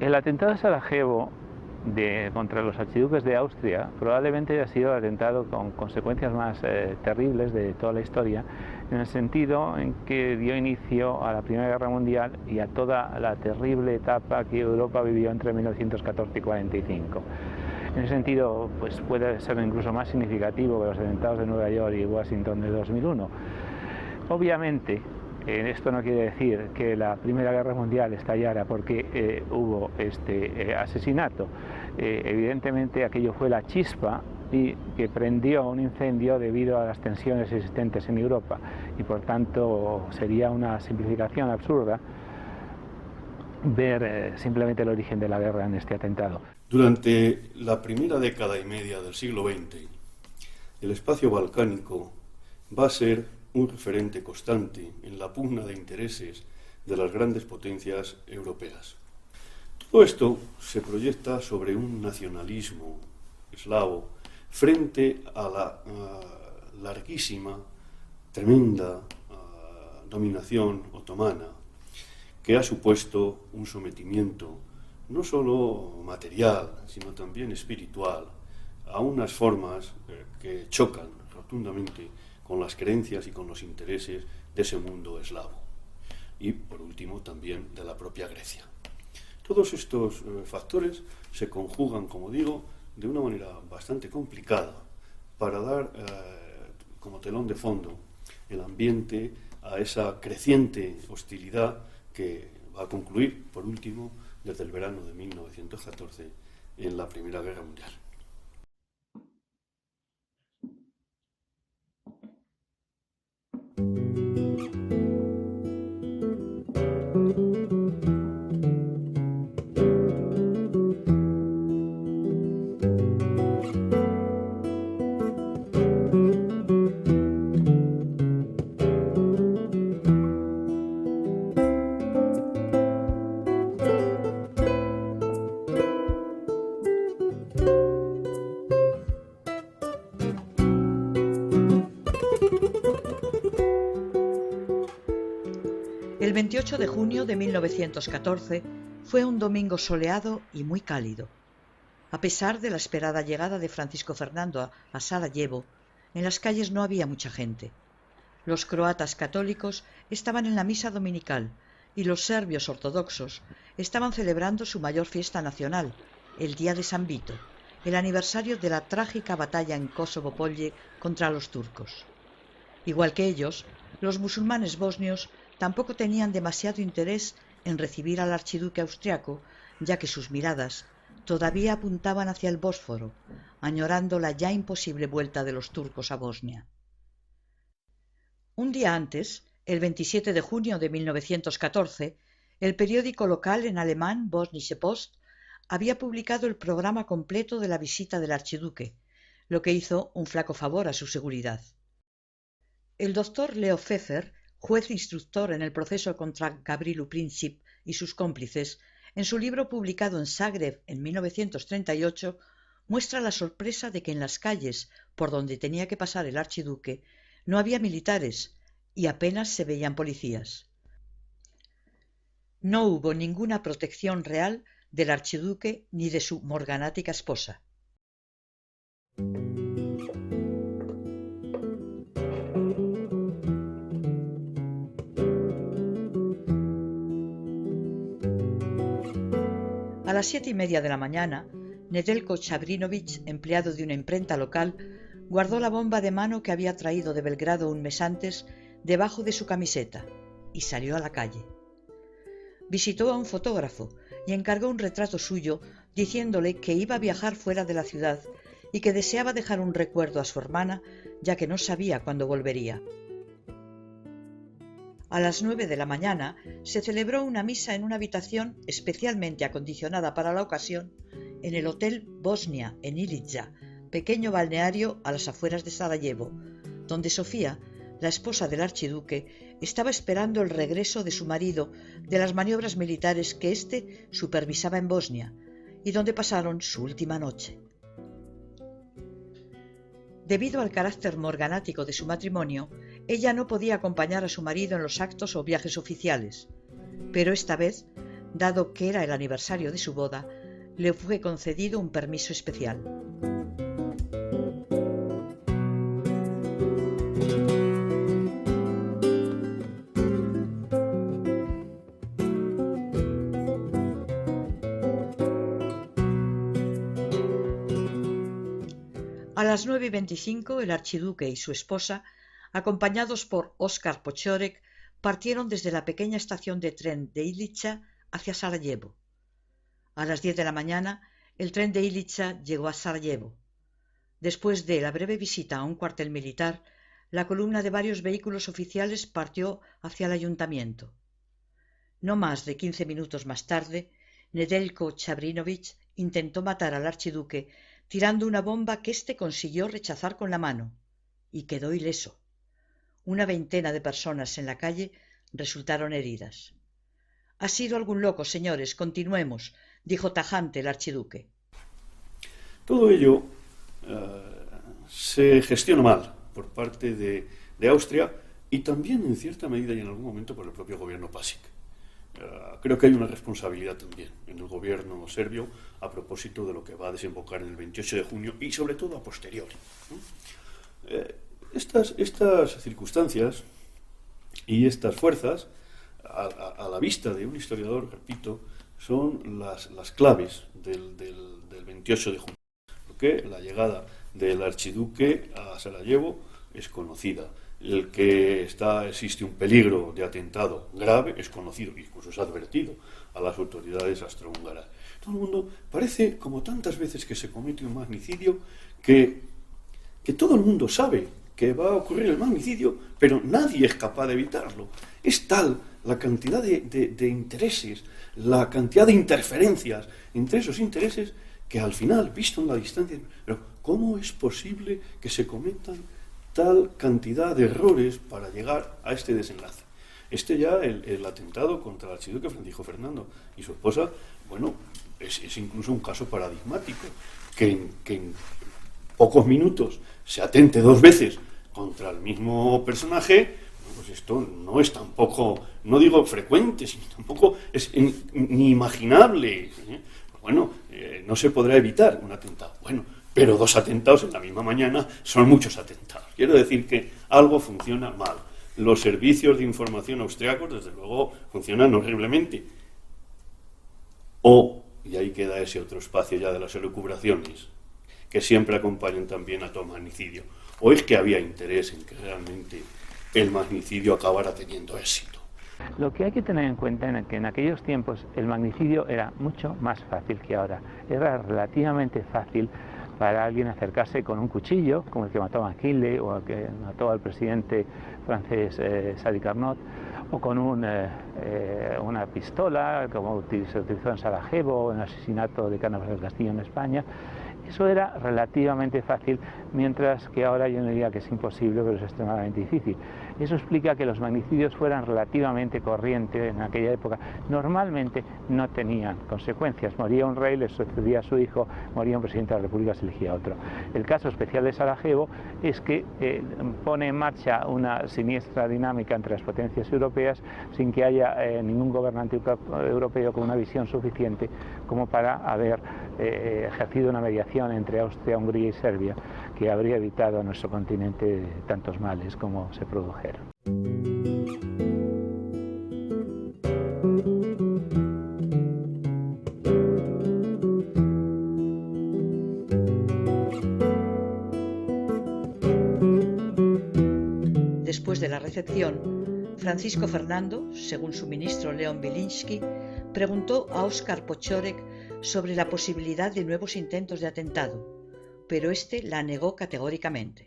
El atentado de Sarajevo contra los archiduques de Austria probablemente haya sido el atentado con consecuencias más terribles de toda la historia, en el sentido en que dio inicio a la Primera Guerra Mundial y a toda la terrible etapa que Europa vivió entre 1914 y 1945. En ese sentido, pues puede ser incluso más significativo que los atentados de Nueva York y Washington de 2001. Obviamente, esto no quiere decir que la Primera Guerra Mundial estallara porque hubo este asesinato. Evidentemente aquello fue la chispa y que prendió un incendio debido a las tensiones existentes en Europa, y por tanto sería una simplificación absurda ver simplemente el origen de la guerra en este atentado. Durante la primera década y media del siglo XX, el espacio balcánico va a ser un referente constante en la pugna de intereses de las grandes potencias europeas. Todo esto se proyecta sobre un nacionalismo eslavo frente a la larguísima, tremenda dominación otomana, que ha supuesto un sometimiento no solo material, sino también espiritual, a unas formas que chocan rotundamente con las creencias y con los intereses de ese mundo eslavo. Y, por último, también de la propia Grecia. Todos estos factores se conjugan, como digo, de una manera bastante complicada para dar como telón de fondo el ambiente a esa creciente hostilidad que va a concluir, por último, desde el verano de 1914 en la Primera Guerra Mundial. El 28 de junio de 1914 fue un domingo soleado y muy cálido. A pesar de la esperada llegada de Francisco Fernando a Sarajevo, en las calles no había mucha gente. Los croatas católicos estaban en la misa dominical y los serbios ortodoxos estaban celebrando su mayor fiesta nacional, el Día de San Vito, el aniversario de la trágica batalla en Kosovo-Polje contra los turcos. Igual que ellos, los musulmanes bosnios tampoco tenían demasiado interés en recibir al archiduque austriaco, ya que sus miradas todavía apuntaban hacia el Bósforo, añorando la ya imposible vuelta de los turcos a Bosnia. Un día antes, el 27 de junio de 1914, el periódico local en alemán Bosnische Post había publicado el programa completo de la visita del archiduque, lo que hizo un flaco favor a su seguridad. El doctor Leo Pfeffer, juez instructor en el proceso contra Gavrilo Princip y sus cómplices, en su libro publicado en Zagreb en 1938, muestra la sorpresa de que en las calles por donde tenía que pasar el archiduque no había militares y apenas se veían policías. No hubo ninguna protección real del archiduque ni de su morganática esposa. A las 7:30 de la mañana, Nedeljko Chabrinovich, empleado de una imprenta local, guardó la bomba de mano que había traído de Belgrado un mes antes debajo de su camiseta y salió a la calle. Visitó a un fotógrafo y encargó un retrato suyo diciéndole que iba a viajar fuera de la ciudad y que deseaba dejar un recuerdo a su hermana, ya que no sabía cuándo volvería. A las 9 de la mañana se celebró una misa en una habitación especialmente acondicionada para la ocasión en el Hotel Bosnia en Ilidža, pequeño balneario a las afueras de Sarajevo, donde Sofía, la esposa del archiduque, estaba esperando el regreso de su marido de las maniobras militares que éste supervisaba en Bosnia y donde pasaron su última noche. Debido al carácter morganático de su matrimonio, ella no podía acompañar a su marido en los actos o viajes oficiales, pero esta vez dado que era el aniversario de su boda, le fue concedido un permiso especial. A las 9:25 el archiduque y su esposa, acompañados por Oskar Potiorek, partieron desde la pequeña estación de tren de Ilicha hacia Sarajevo. A las 10 de la mañana el tren de Ilicha llegó a Sarajevo. Después de la breve visita a un cuartel militar, la columna de varios vehículos oficiales partió hacia el ayuntamiento. No más de 15 minutos más tarde, Nedeljko Chabrinovich intentó matar al archiduque tirando una bomba que éste consiguió rechazar con la mano, y quedó ileso. Una veintena de personas en la calle resultaron heridas. «Ha sido algún loco, señores, continuemos», dijo tajante el archiduque. Todo ello se gestiona mal por parte de Austria y también en cierta medida y en algún momento por el propio gobierno Pasic. Creo que hay una responsabilidad también en el gobierno serbio a propósito de lo que va a desembocar en el 28 de junio y sobre todo a posteriori, ¿no? Estas circunstancias y estas fuerzas, a la vista de un historiador, repito, son las claves del 28 de junio, porque la llegada del archiduque a Sarajevo es conocida. El que existe un peligro de atentado grave es conocido, incluso es advertido a las autoridades austrohúngaras. Todo el mundo parece, como tantas veces que se comete un magnicidio, que todo el mundo sabe que va a ocurrir el magnicidio, pero nadie es capaz de evitarlo. Es tal la cantidad de intereses, la cantidad de interferencias entre esos intereses, que al final, visto en la distancia, pero ¿cómo es posible que se cometan tal cantidad de errores para llegar a este desenlace? El atentado contra el archiduque Francisco Fernando y su esposa, bueno, es incluso un caso paradigmático, que en pocos minutos se atente dos veces contra el mismo personaje. Pues esto no es tampoco, no digo frecuente, sino tampoco es ni imaginable. Bueno, no se podrá evitar un atentado. Bueno, pero dos atentados en la misma mañana son muchos atentados. Quiero decir que algo funciona mal. Los servicios de información austriacos, desde luego, funcionan horriblemente. Y ahí queda ese otro espacio ya de las elucubraciones, que siempre acompañan también a todo magnicidio. ¿O es que había interés en que realmente el magnicidio acabara teniendo éxito? Lo que hay que tener en cuenta es que en aquellos tiempos el magnicidio era mucho más fácil que ahora. Era relativamente fácil para alguien acercarse con un cuchillo, como el que mató a McKinley o el que mató al presidente francés Sadi Carnot, o con una pistola, como se utilizó en Sarajevo, en el asesinato de Cánovas del Castillo en España. Eso era relativamente fácil, mientras que ahora yo no diría que es imposible, pero es extremadamente difícil. Eso explica que los magnicidios fueran relativamente corrientes en aquella época. Normalmente no tenían consecuencias. Moría un rey, le sucedía a su hijo, moría un presidente de la República, se elegía otro. El caso especial de Sarajevo es que pone en marcha una siniestra dinámica entre las potencias europeas sin que haya ningún gobernante europeo con una visión suficiente como para haber ejercido una mediación entre Austria, Hungría y Serbia que habría evitado a nuestro continente tantos males como se produjeron. Después de la recepción, Francisco Fernando, según su ministro Leon Biliński, preguntó a Oskar Potiorek sobre la posibilidad de nuevos intentos de atentado, pero éste la negó categóricamente.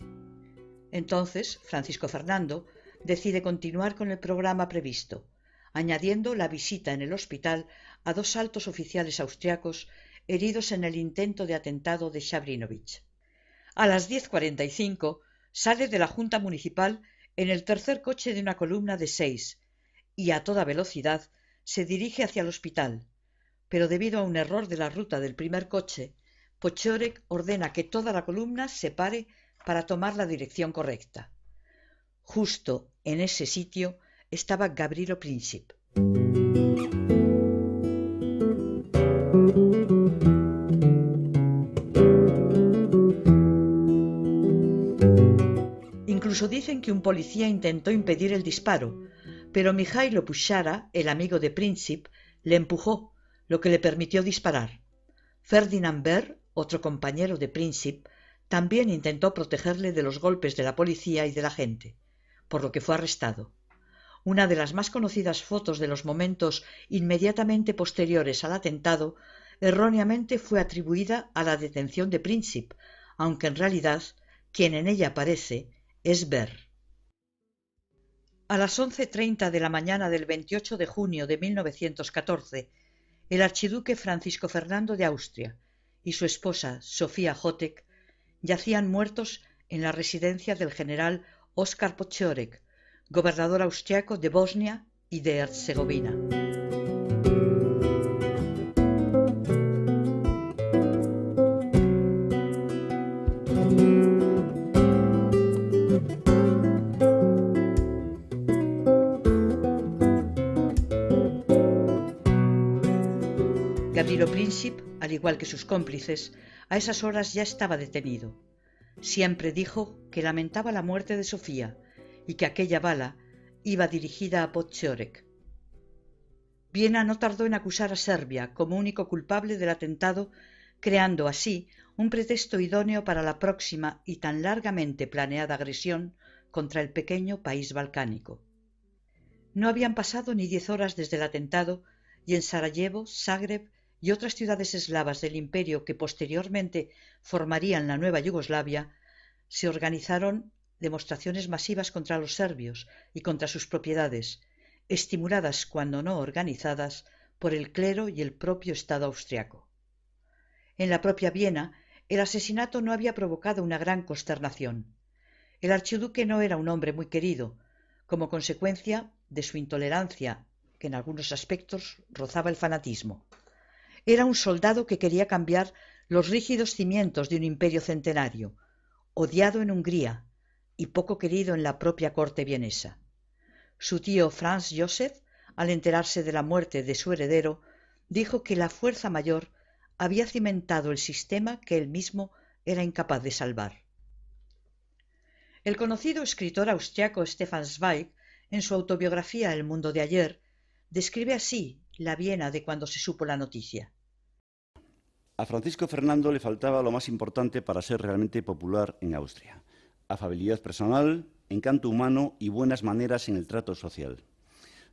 Entonces, Francisco Fernando decide continuar con el programa previsto, añadiendo la visita en el hospital a dos altos oficiales austriacos heridos en el intento de atentado de Chabrinovich. A las 10:45 sale de la Junta Municipal en el tercer coche de una columna de 6 y a toda velocidad se dirige hacia el hospital, pero debido a un error de la ruta del primer coche, Potiorek ordena que toda la columna se pare para tomar la dirección correcta. Justo en ese sitio estaba Gavrilo Princip. Incluso dicen que un policía intentó impedir el disparo, pero Mihailo Pushara, el amigo de Princip, le empujó, lo que le permitió disparar. Ferdinand Ber, otro compañero de Princip, también intentó protegerle de los golpes de la policía y de la gente, por lo que fue arrestado. Una de las más conocidas fotos de los momentos inmediatamente posteriores al atentado erróneamente fue atribuida a la detención de Princip, aunque en realidad quien en ella aparece es Ber. A las 11:30 de la mañana del 28 de junio de 1914, el archiduque Francisco Fernando de Austria y su esposa Sofía Chotek yacían muertos en la residencia del general Oskar Potiorek, gobernador austriaco de Bosnia y de Herzegovina. Gavrilo Princip, al igual que sus cómplices, a esas horas ya estaba detenido. Siempre dijo que lamentaba la muerte de Sofía y que aquella bala iba dirigida a Potiorek. Viena no tardó en acusar a Serbia como único culpable del atentado, creando así un pretexto idóneo para la próxima y tan largamente planeada agresión contra el pequeño país balcánico. No habían pasado ni 10 horas desde el atentado y en Sarajevo, Zagreb y otras ciudades eslavas del imperio que posteriormente formarían la nueva Yugoslavia, se organizaron demostraciones masivas contra los serbios y contra sus propiedades, estimuladas cuando no organizadas por el clero y el propio Estado austriaco. En la propia Viena, el asesinato no había provocado una gran consternación. El archiduque no era un hombre muy querido, como consecuencia de su intolerancia, que en algunos aspectos rozaba el fanatismo. Era un soldado que quería cambiar los rígidos cimientos de un imperio centenario, odiado en Hungría y poco querido en la propia corte vienesa. Su tío Franz Joseph, al enterarse de la muerte de su heredero, dijo que la fuerza mayor había cimentado el sistema que él mismo era incapaz de salvar. El conocido escritor austriaco Stefan Zweig, en su autobiografía El mundo de ayer, describe así la Viena de cuando se supo la noticia. A Francisco Fernando le faltaba lo más importante para ser realmente popular en Austria: afabilidad personal, encanto humano y buenas maneras en el trato social.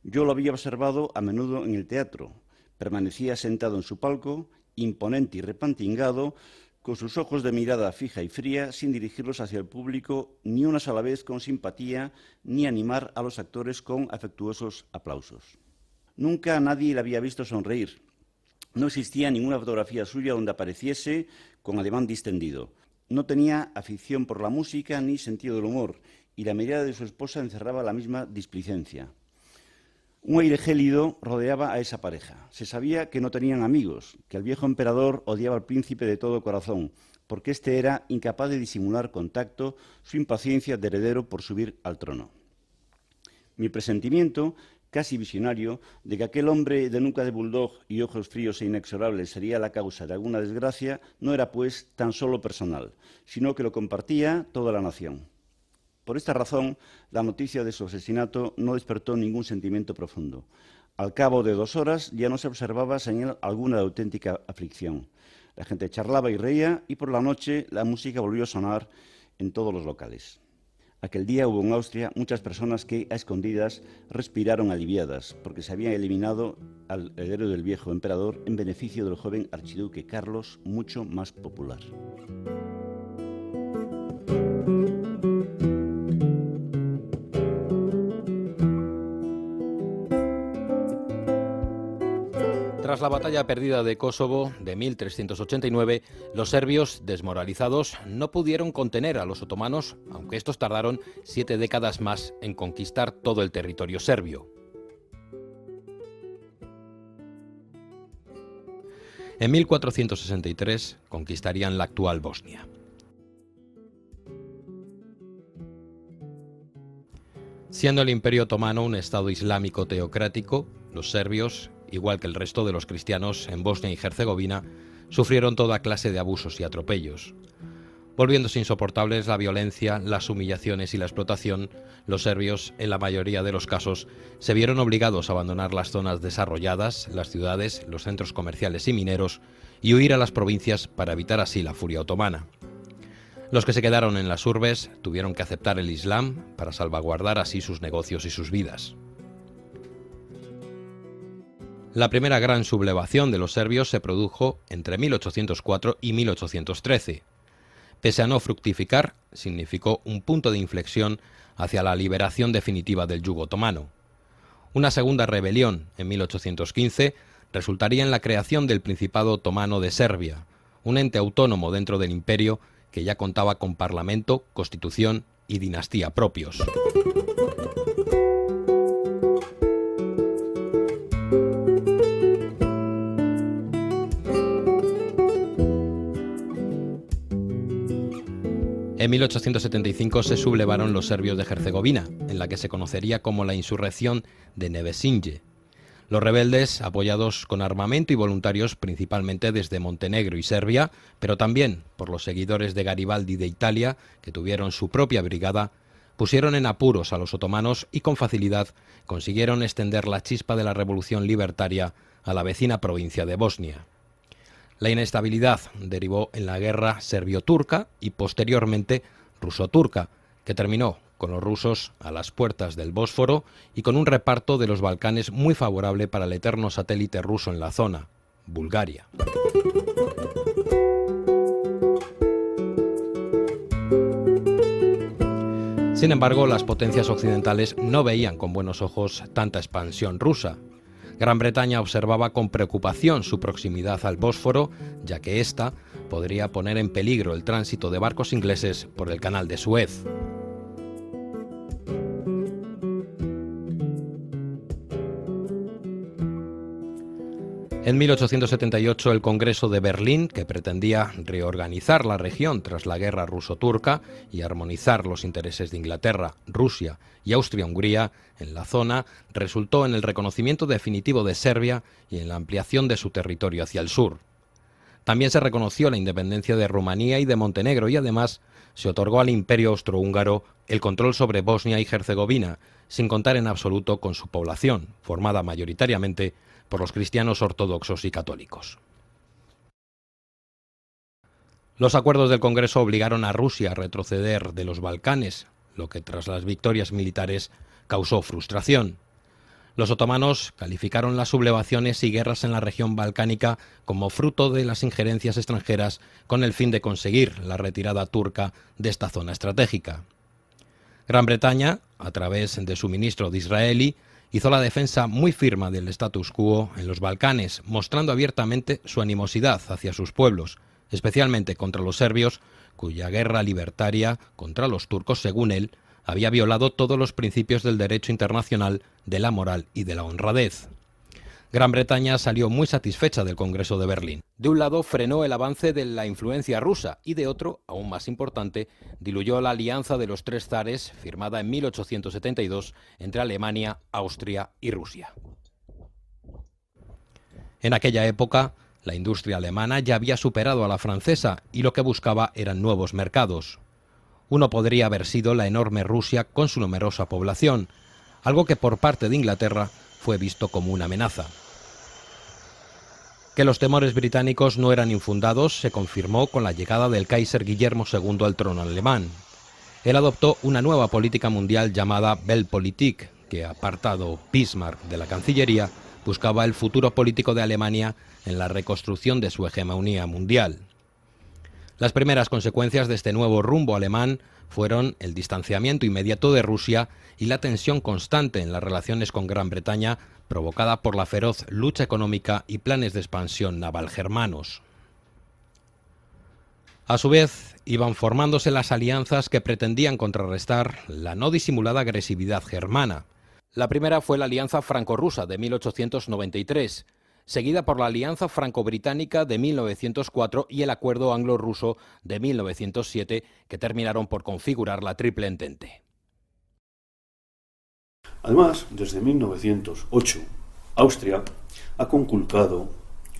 Yo lo había observado a menudo en el teatro. Permanecía sentado en su palco, imponente y repantingado, con sus ojos de mirada fija y fría, sin dirigirlos hacia el público ni una sola vez con simpatía, ni animar a los actores con afectuosos aplausos. Nunca a nadie le había visto sonreír. No existía ninguna fotografía suya donde apareciese con ademán distendido. No tenía afición por la música ni sentido del humor, y la mirada de su esposa encerraba la misma displicencia. Un aire gélido rodeaba a esa pareja. Se sabía que no tenían amigos, que el viejo emperador odiaba al príncipe de todo corazón, porque éste era incapaz de disimular con tacto su impaciencia de heredero por subir al trono. Mi presentimiento, casi visionario, de que aquel hombre de nuca de bulldog y ojos fríos e inexorables sería la causa de alguna desgracia, no era, pues, tan solo personal, sino que lo compartía toda la nación. Por esta razón, la noticia de su asesinato no despertó ningún sentimiento profundo. Al cabo de 2 horas ya no se observaba señal alguna de auténtica aflicción. La gente charlaba y reía, y por la noche la música volvió a sonar en todos los locales. Aquel día hubo en Austria muchas personas que, a escondidas, respiraron aliviadas, porque se habían eliminado al heredero del viejo emperador en beneficio del joven archiduque Carlos, mucho más popular. Tras la batalla perdida de Kosovo de 1389, los serbios, desmoralizados, no pudieron contener a los otomanos, aunque estos tardaron 7 décadas más en conquistar todo el territorio serbio. En 1463 conquistarían la actual Bosnia. Siendo el Imperio Otomano un estado islámico teocrático, los serbios, igual que el resto de los cristianos en Bosnia y Herzegovina, sufrieron toda clase de abusos y atropellos. Volviéndose insoportables la violencia, las humillaciones y la explotación, los serbios, en la mayoría de los casos, se vieron obligados a abandonar las zonas desarrolladas, las ciudades, los centros comerciales y mineros, y huir a las provincias para evitar así la furia otomana. Los que se quedaron en las urbes tuvieron que aceptar el Islam para salvaguardar así sus negocios y sus vidas. La primera gran sublevación de los serbios se produjo entre 1804 y 1813. Pese a no fructificar, significó un punto de inflexión hacia la liberación definitiva del yugo otomano. Una segunda rebelión, en 1815, resultaría en la creación del Principado Otomano de Serbia, un ente autónomo dentro del imperio que ya contaba con parlamento, constitución y dinastía propios. En 1875 se sublevaron los serbios de Herzegovina, en la que se conocería como la insurrección de Nevesinje. Los rebeldes, apoyados con armamento y voluntarios principalmente desde Montenegro y Serbia, pero también por los seguidores de Garibaldi de Italia, que tuvieron su propia brigada, pusieron en apuros a los otomanos y con facilidad consiguieron extender la chispa de la revolución libertaria a la vecina provincia de Bosnia. La inestabilidad derivó en la guerra serbio-turca y posteriormente ruso-turca, que terminó con los rusos a las puertas del Bósforo y con un reparto de los Balcanes muy favorable para el eterno satélite ruso en la zona, Bulgaria. Sin embargo, las potencias occidentales no veían con buenos ojos tanta expansión rusa. Gran Bretaña observaba con preocupación su proximidad al Bósforo, ya que ésta podría poner en peligro el tránsito de barcos ingleses por el canal de Suez. En 1878 el Congreso de Berlín, que pretendía reorganizar la región tras la guerra ruso-turca y armonizar los intereses de Inglaterra, Rusia y Austria-Hungría en la zona, resultó en el reconocimiento definitivo de Serbia y en la ampliación de su territorio hacia el sur. También se reconoció la independencia de Rumanía y de Montenegro y además se otorgó al Imperio Austrohúngaro el control sobre Bosnia y Herzegovina, sin contar en absoluto con su población, formada mayoritariamente por los cristianos ortodoxos y católicos. Los acuerdos del Congreso obligaron a Rusia a retroceder de los Balcanes, lo que tras las victorias militares causó frustración. Los otomanos calificaron las sublevaciones y guerras en la región balcánica como fruto de las injerencias extranjeras con el fin de conseguir la retirada turca de esta zona estratégica. Gran Bretaña, a través de su ministro Disraeli, hizo la defensa muy firme del status quo en los Balcanes, mostrando abiertamente su animosidad hacia sus pueblos, especialmente contra los serbios, cuya guerra libertaria contra los turcos, según él, había violado todos los principios del derecho internacional, de la moral y de la honradez. Gran Bretaña salió muy satisfecha del Congreso de Berlín. De un lado, frenó el avance de la influencia rusa y de otro, aún más importante, diluyó la alianza de los tres zares firmada en 1872 entre Alemania, Austria y Rusia. En aquella época, la industria alemana ya había superado a la francesa y lo que buscaba eran nuevos mercados. Uno podría haber sido la enorme Rusia con su numerosa población, algo que por parte de Inglaterra fue visto como una amenaza. Que los temores británicos no eran infundados se confirmó con la llegada del Kaiser Guillermo II al trono alemán. Él adoptó una nueva política mundial llamada Weltpolitik, que, apartado Bismarck de la Cancillería, buscaba el futuro político de Alemania en la reconstrucción de su hegemonía mundial. Las primeras consecuencias de este nuevo rumbo alemán fueron el distanciamiento inmediato de Rusia y la tensión constante en las relaciones con Gran Bretaña, provocada por la feroz lucha económica y planes de expansión naval germanos. A su vez, iban formándose las alianzas que pretendían contrarrestar la no disimulada agresividad germana. La primera fue la Alianza Franco-Rusa de 1893, seguida por la Alianza Franco-Británica de 1904 y el Acuerdo Anglo-Ruso de 1907, que terminaron por configurar la Triple Entente. Además, desde 1908, Austria ha conculcado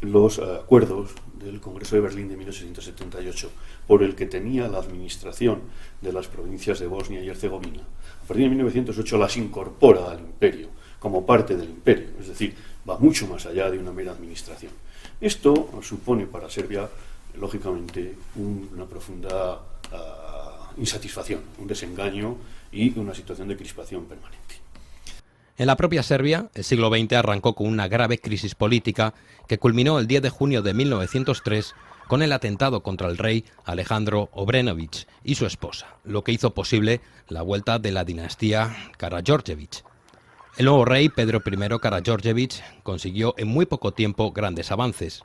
los acuerdos del Congreso de Berlín de 1878, por el que tenía la administración de las provincias de Bosnia y Herzegovina. A partir de 1908 las incorpora al imperio, como parte del imperio, es decir, va mucho más allá de una mera administración. Esto supone para Serbia, lógicamente, una profunda insatisfacción, un desengaño y una situación de crispación permanente. En la propia Serbia, el siglo XX arrancó con una grave crisis política que culminó el 10 de junio de 1903 con el atentado contra el rey Alejandro Obrenović y su esposa, lo que hizo posible la vuelta de la dinastía Karađorđević. El nuevo rey, Pedro I Karađorđević, consiguió en muy poco tiempo grandes avances.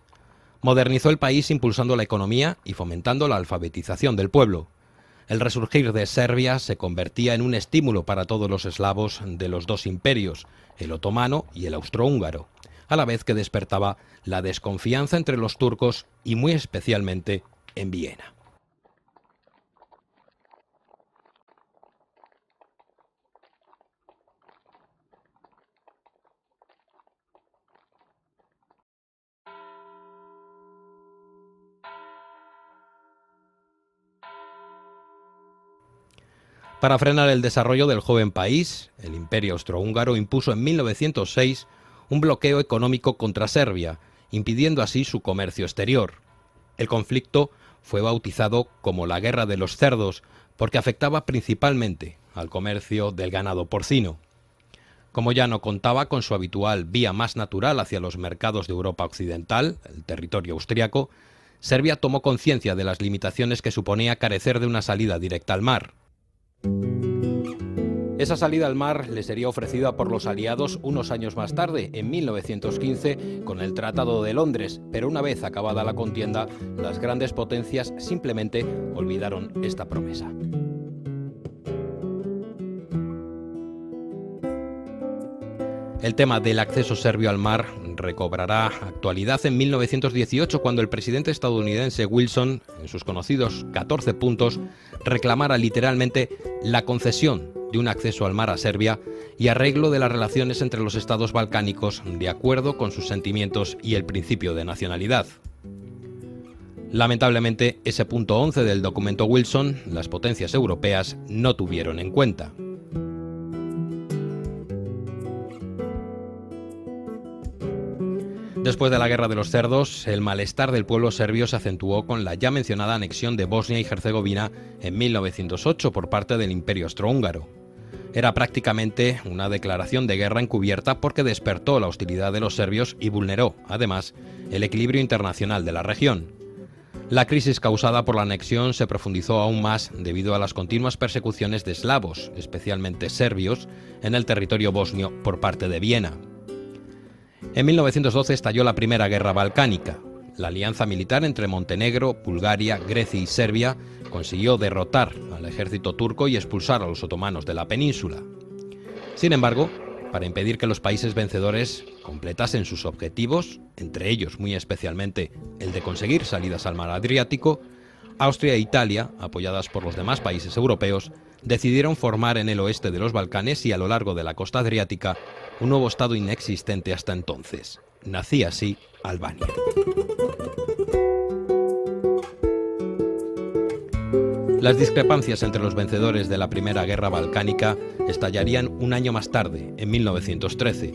Modernizó el país impulsando la economía y fomentando la alfabetización del pueblo. El resurgir de Serbia se convertía en un estímulo para todos los eslavos de los dos imperios, el otomano y el austrohúngaro, a la vez que despertaba la desconfianza entre los turcos y muy especialmente en Viena. Para frenar el desarrollo del joven país, el Imperio Austrohúngaro impuso en 1906 un bloqueo económico contra Serbia, impidiendo así su comercio exterior. El conflicto fue bautizado como la Guerra de los Cerdos, porque afectaba principalmente al comercio del ganado porcino. Como ya no contaba con su habitual vía más natural hacia los mercados de Europa Occidental, el territorio austriaco, Serbia tomó conciencia de las limitaciones que suponía carecer de una salida directa al mar. Esa salida al mar le sería ofrecida por los aliados unos años más tarde, en 1915, con el Tratado de Londres, pero una vez acabada la contienda, las grandes potencias simplemente olvidaron esta promesa. El tema del acceso serbio al mar recobrará actualidad en 1918 cuando el presidente estadounidense Wilson, en sus conocidos 14 puntos, reclamara literalmente la concesión de un acceso al mar a Serbia y arreglo de las relaciones entre los estados balcánicos de acuerdo con sus sentimientos y el principio de nacionalidad. Lamentablemente, ese punto 11 del documento Wilson, las potencias europeas no tuvieron en cuenta. Después de la Guerra de los Cerdos, el malestar del pueblo serbio se acentuó con la ya mencionada anexión de Bosnia y Herzegovina en 1908 por parte del Imperio Austrohúngaro. Era prácticamente una declaración de guerra encubierta porque despertó la hostilidad de los serbios y vulneró, además, el equilibrio internacional de la región. La crisis causada por la anexión se profundizó aún más debido a las continuas persecuciones de eslavos, especialmente serbios, en el territorio bosnio por parte de Viena. En 1912 estalló la Primera Guerra Balcánica. La alianza militar entre Montenegro, Bulgaria, Grecia y Serbia consiguió derrotar al ejército turco y expulsar a los otomanos de la península. Sin embargo, para impedir que los países vencedores completasen sus objetivos, entre ellos muy especialmente el de conseguir salidas al mar Adriático, Austria e Italia, apoyadas por los demás países europeos, decidieron formar en el oeste de los Balcanes y a lo largo de la costa adriática un nuevo estado inexistente hasta entonces. Nacía así Albania. Las discrepancias entre los vencedores de la Primera Guerra Balcánica estallarían un año más tarde, en 1913.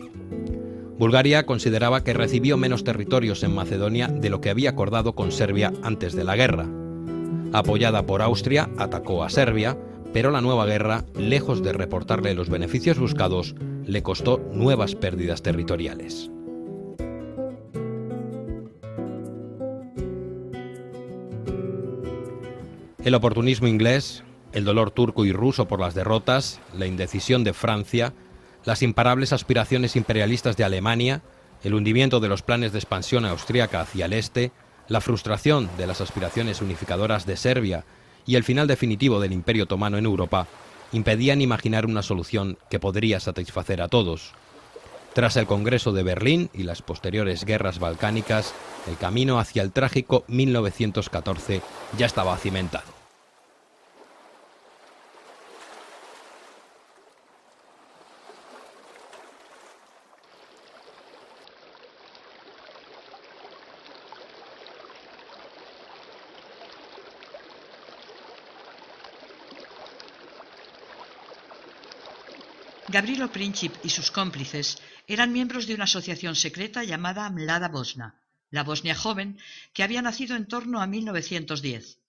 Bulgaria consideraba que recibió menos territorios en Macedonia de lo que había acordado con Serbia antes de la guerra. Apoyada por Austria, atacó a Serbia, pero la nueva guerra, lejos de reportarle los beneficios buscados, le costó nuevas pérdidas territoriales. El oportunismo inglés, el dolor turco y ruso por las derrotas, la indecisión de Francia, las imparables aspiraciones imperialistas de Alemania, el hundimiento de los planes de expansión austríaca hacia el este, la frustración de las aspiraciones unificadoras de Serbia y el final definitivo del Imperio Otomano en Europa impedían imaginar una solución que podría satisfacer a todos. Tras el Congreso de Berlín y las posteriores guerras balcánicas, el camino hacia el trágico 1914 ya estaba cimentado. Gavrilo Princip y sus cómplices eran miembros de una asociación secreta llamada Mlada Bosna, la Bosnia joven, que había nacido en torno a 1910.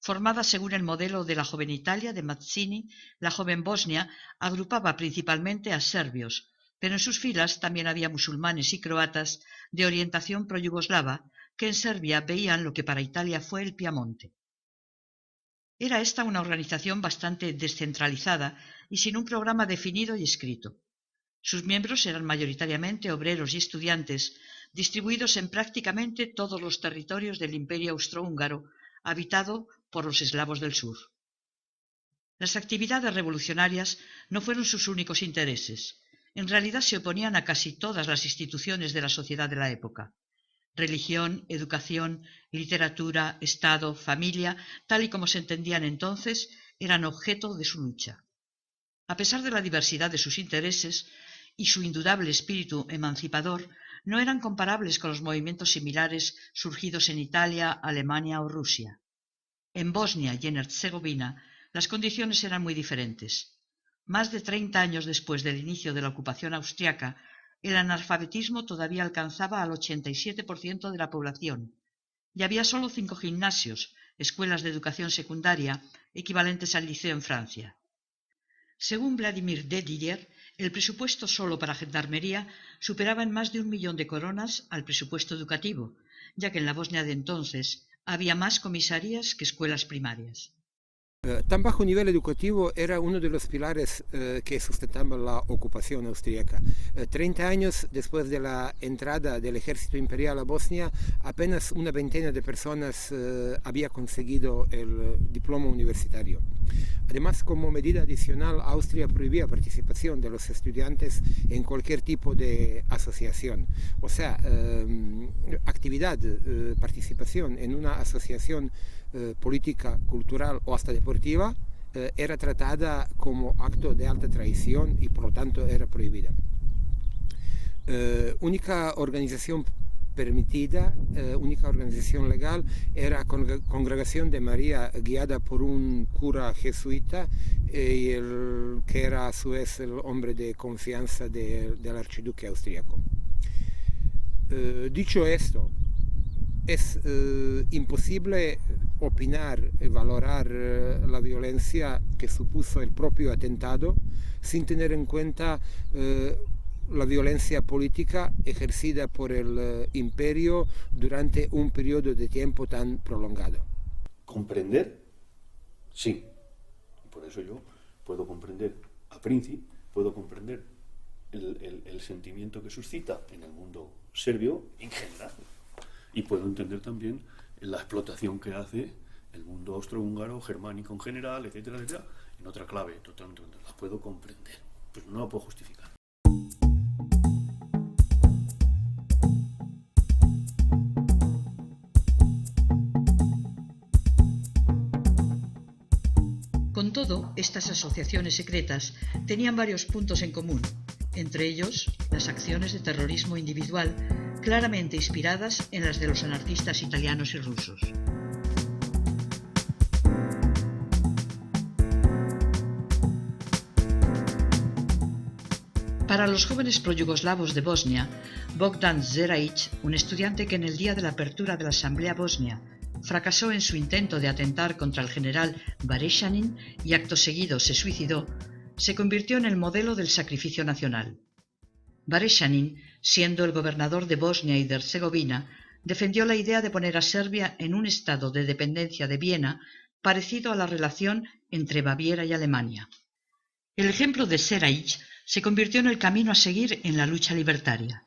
Formada según el modelo de la joven Italia de Mazzini, la joven Bosnia agrupaba principalmente a serbios, pero en sus filas también había musulmanes y croatas de orientación pro-yugoslava que en Serbia veían lo que para Italia fue el Piamonte. Era esta una organización bastante descentralizada y sin un programa definido y escrito. Sus miembros eran mayoritariamente obreros y estudiantes, distribuidos en prácticamente todos los territorios del Imperio Austrohúngaro, habitado por los eslavos del sur. Las actividades revolucionarias no fueron sus únicos intereses. En realidad se oponían a casi todas las instituciones de la sociedad de la época. Religión, educación, literatura, Estado, familia, tal y como se entendían entonces, eran objeto de su lucha. A pesar de la diversidad de sus intereses y su indudable espíritu emancipador, no eran comparables con los movimientos similares surgidos en Italia, Alemania o Rusia. En Bosnia y en Herzegovina las condiciones eran muy diferentes. Más de 30 años después del inicio de la ocupación austriaca, el analfabetismo todavía alcanzaba al 87% de la población y había solo 5 gimnasios, escuelas de educación secundaria, equivalentes al liceo en Francia. Según Vladimir Dedijer, el presupuesto solo para gendarmería superaba en más de 1 millón de coronas al presupuesto educativo, ya que en la Bosnia de entonces había más comisarías que escuelas primarias. Tan bajo nivel educativo era uno de los pilares que sustentaban la ocupación austríaca. 30 años después de la entrada del ejército imperial a Bosnia, apenas una veintena de personas había conseguido el diploma universitario. Además, como medida adicional, Austria prohibía participación de los estudiantes en cualquier tipo de asociación. O sea, actividad, participación en una asociación política, cultural o hasta deportiva era tratada como acto de alta traición y por lo tanto era prohibida. Única organización permitida, única organización legal era Congregación de María, guiada por un cura jesuita que era a su vez el hombre de confianza del archiduque austríaco. Dicho esto, es imposible opinar y valorar la violencia que supuso el propio atentado sin tener en cuenta la violencia política ejercida por el imperio durante un periodo de tiempo tan prolongado. ¿Comprender? Sí. Por eso yo puedo comprender a Princip, puedo comprender el sentimiento que suscita en el mundo serbio en general. Y puedo entender también la explotación que hace el mundo austrohúngaro, germánico en general, etcétera, etcétera, en otra clave, totalmente. La puedo comprender, pero no la puedo justificar. Con todo, estas asociaciones secretas tenían varios puntos en común, entre ellos las acciones de terrorismo individual claramente inspiradas en las de los anarquistas italianos y rusos. Para los jóvenes pro-yugoslavos de Bosnia, Bogdan Zerajic, un estudiante que en el día de la apertura de la Asamblea Bosnia fracasó en su intento de atentar contra el general Bareshanin y acto seguido se suicidó, se convirtió en el modelo del sacrificio nacional. Bareshanin, siendo el gobernador de Bosnia y de Herzegovina, defendió la idea de poner a Serbia en un estado de dependencia de Viena parecido a la relación entre Baviera y Alemania. El ejemplo de Zerajic se convirtió en el camino a seguir en la lucha libertaria.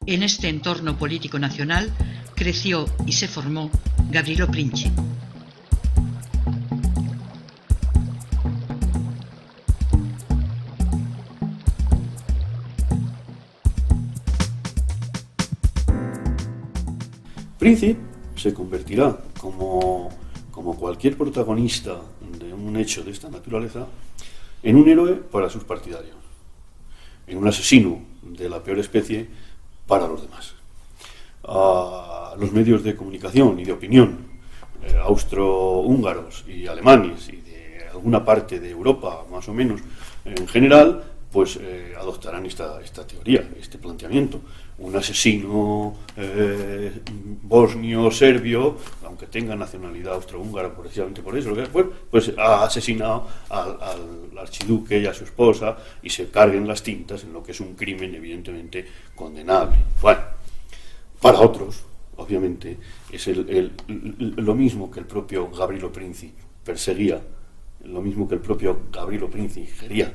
En este entorno político nacional creció y se formó Gavrilo Princip. Princip se convertirá, como cualquier protagonista de un hecho de esta naturaleza, en un héroe para sus partidarios, en un asesino de la peor especie para los demás. Los medios de comunicación y de opinión austrohúngaros y alemanes y de alguna parte de Europa, más o menos en general, pues adoptarán esta teoría, este planteamiento. Un asesino bosnio-serbio, aunque tenga nacionalidad austrohúngara precisamente por eso, pues ha asesinado al archiduque y a su esposa y se carguen las tintas en lo que es un crimen evidentemente condenable. Bueno, para otros, obviamente, es lo mismo que el propio Gavrilo Princip perseguía, lo mismo que el propio Gavrilo Princip quería.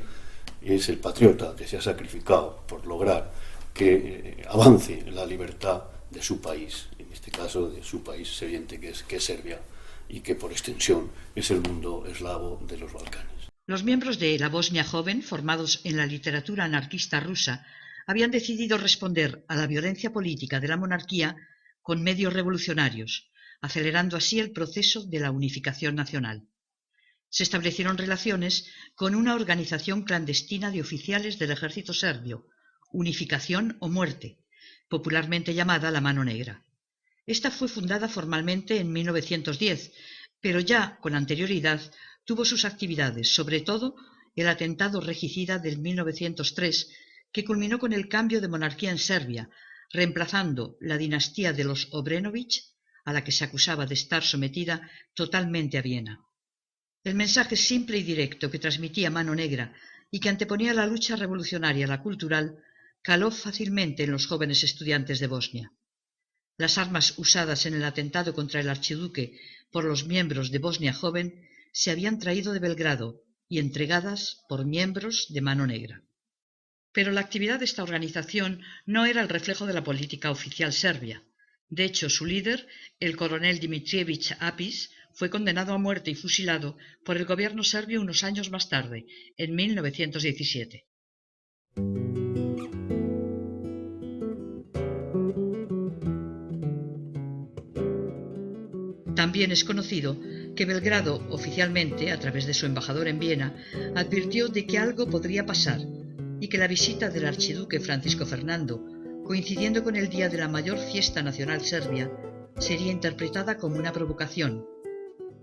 Es el patriota que se ha sacrificado por lograr que avance la libertad de su país, en este caso de su país, es evidente que es Serbia, y que por extensión es el mundo eslavo de los Balcanes. Los miembros de la Bosnia joven, formados en la literatura anarquista rusa, habían decidido responder a la violencia política de la monarquía con medios revolucionarios, acelerando así el proceso de la unificación nacional. Se establecieron relaciones con una organización clandestina de oficiales del ejército serbio, Unificación o Muerte, popularmente llamada la Mano Negra. Esta fue fundada formalmente en 1910, pero ya con anterioridad tuvo sus actividades, sobre todo el atentado regicida del 1903, que culminó con el cambio de monarquía en Serbia, reemplazando la dinastía de los Obrenović, a la que se acusaba de estar sometida totalmente a Viena. El mensaje simple y directo que transmitía Mano Negra y que anteponía la lucha revolucionaria a la cultural caló fácilmente en los jóvenes estudiantes de Bosnia. Las armas usadas en el atentado contra el archiduque por los miembros de Bosnia joven se habían traído de Belgrado y entregadas por miembros de Mano Negra. Pero la actividad de esta organización no era el reflejo de la política oficial serbia. De hecho, su líder, el coronel Dimitrijević Apis, fue condenado a muerte y fusilado por el gobierno serbio unos años más tarde, en 1917. También es conocido que Belgrado, oficialmente, a través de su embajador en Viena, advirtió de que algo podría pasar y que la visita del archiduque Francisco Fernando, coincidiendo con el día de la mayor fiesta nacional serbia, sería interpretada como una provocación.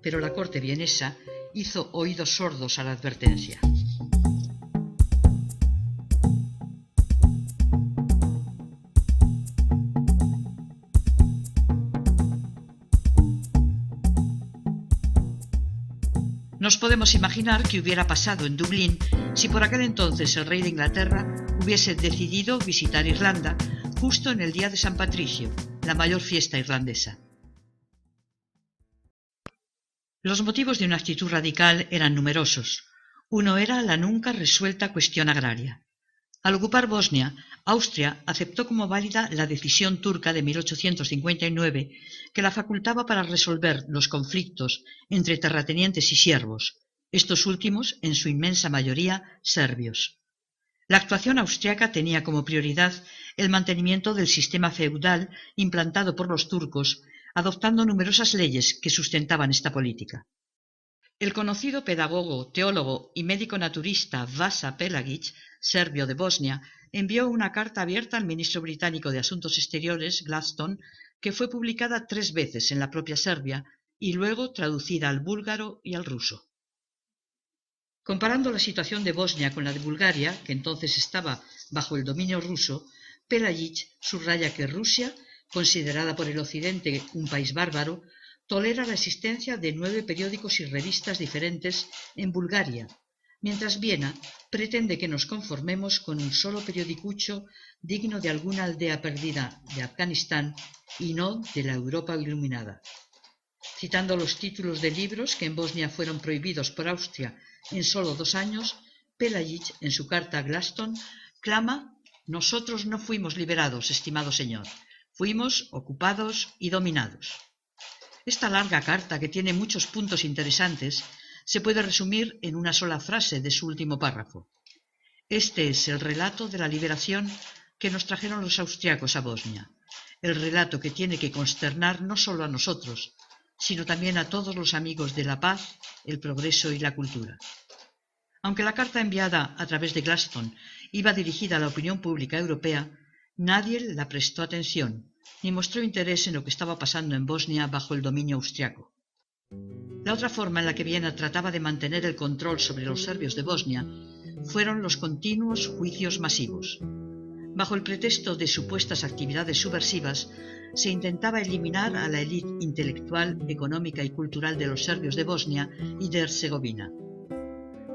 Pero la corte vienesa hizo oídos sordos a la advertencia. Nos podemos imaginar qué hubiera pasado en Dublín si por aquel entonces el rey de Inglaterra hubiese decidido visitar Irlanda justo en el día de San Patricio, la mayor fiesta irlandesa. Los motivos de una actitud radical eran numerosos. Uno era la nunca resuelta cuestión agraria. Al ocupar Bosnia, Austria aceptó como válida la decisión turca de 1859 que la facultaba para resolver los conflictos entre terratenientes y siervos, estos últimos, en su inmensa mayoría, serbios. La actuación austriaca tenía como prioridad el mantenimiento del sistema feudal implantado por los turcos, adoptando numerosas leyes que sustentaban esta política. El conocido pedagogo, teólogo y médico naturista Vasa Pelagić, serbio de Bosnia, envió una carta abierta al ministro británico de Asuntos Exteriores, Gladstone, que fue publicada 3 veces en la propia Serbia y luego traducida al búlgaro y al ruso. Comparando la situación de Bosnia con la de Bulgaria, que entonces estaba bajo el dominio ruso, Pelagić subraya que Rusia, considerada por el Occidente un país bárbaro, tolera la existencia de 9 periódicos y revistas diferentes en Bulgaria, mientras Viena pretende que nos conformemos con un solo periodicucho digno de alguna aldea perdida de Afganistán y no de la Europa iluminada. Citando los títulos de libros que en Bosnia fueron prohibidos por Austria en solo 2 años, Pelagić, en su carta a Gladstone, clama: «Nosotros no fuimos liberados, estimado señor, fuimos ocupados y dominados». Esta larga carta, que tiene muchos puntos interesantes, se puede resumir en una sola frase de su último párrafo. Este es el relato de la liberación que nos trajeron los austriacos a Bosnia, el relato que tiene que consternar no solo a nosotros, sino también a todos los amigos de la paz, el progreso y la cultura. Aunque la carta enviada a través de Gladstone iba dirigida a la opinión pública europea, nadie la prestó atención, ni mostró interés en lo que estaba pasando en Bosnia bajo el dominio austriaco. La otra forma en la que Viena trataba de mantener el control sobre los serbios de Bosnia fueron los continuos juicios masivos. Bajo el pretexto de supuestas actividades subversivas, se intentaba eliminar a la élite intelectual, económica y cultural de los serbios de Bosnia y de Herzegovina.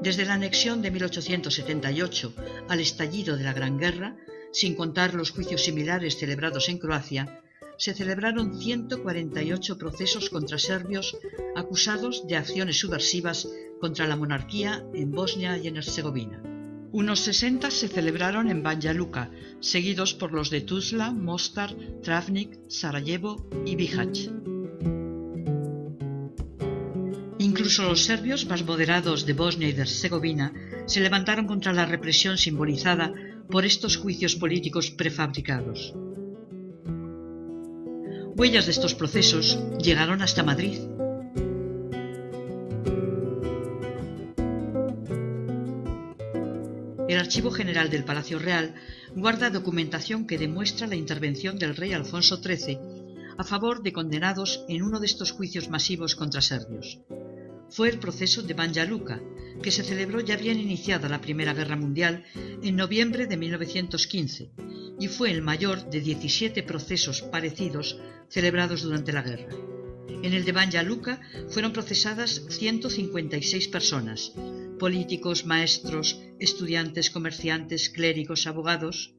Desde la anexión de 1878 al estallido de la Gran Guerra, sin contar los juicios similares celebrados en Croacia, se celebraron 148 procesos contra serbios acusados de acciones subversivas contra la monarquía en Bosnia y en Herzegovina. Unos 60 se celebraron en Banja Luka, seguidos por los de Tuzla, Mostar, Travnik, Sarajevo y Bihać. Incluso los serbios más moderados de Bosnia y de Herzegovina se levantaron contra la represión simbolizada por estos juicios políticos prefabricados. Huellas de estos procesos llegaron hasta Madrid. El Archivo General del Palacio Real guarda documentación que demuestra la intervención del rey Alfonso XIII a favor de condenados en uno de estos juicios masivos contra serbios. Fue el proceso de Banja Luka, que se celebró ya bien iniciada la Primera Guerra Mundial en noviembre de 1915 y fue el mayor de 17 procesos parecidos celebrados durante la guerra. En el de Banja Luka fueron procesadas 156 personas, políticos, maestros, estudiantes, comerciantes, clérigos, abogados.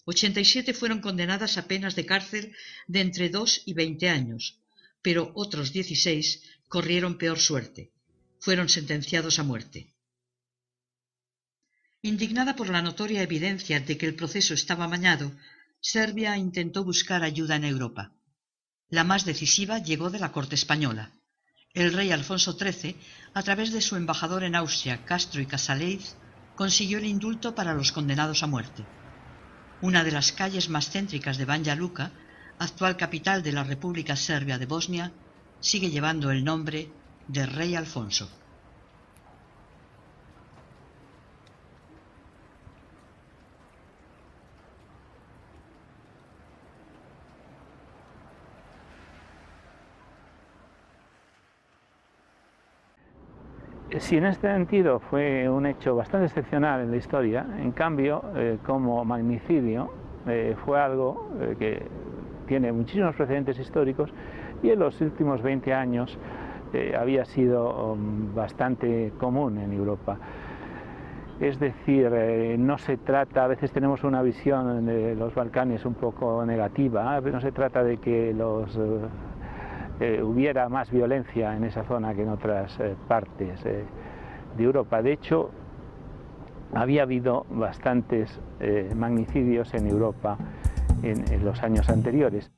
87 fueron condenadas a penas de cárcel de entre 2 y 20 años, pero otros 16 corrieron peor suerte. Fueron sentenciados a muerte. Indignada por la notoria evidencia de que el proceso estaba amañado, Serbia intentó buscar ayuda en Europa. La más decisiva llegó de la corte española. El rey Alfonso XIII, a través de su embajador en Austria, Castro y Casaleíz, consiguió el indulto para los condenados a muerte. Una de las calles más céntricas de Banja Luka, actual capital de la República Serbia de Bosnia, sigue llevando el nombre de Rey Alfonso. Si en este sentido fue un hecho bastante excepcional en la historia, en cambio, como magnicidio, fue algo que tiene muchísimos precedentes históricos y en los últimos 20 años había sido bastante común en Europa. Es decir, no se trata, a veces tenemos una visión de los Balcanes un poco negativa, no se trata de que hubiera más violencia en esa zona que en otras partes de Europa. De hecho, había habido bastantes magnicidios en Europa en los años anteriores.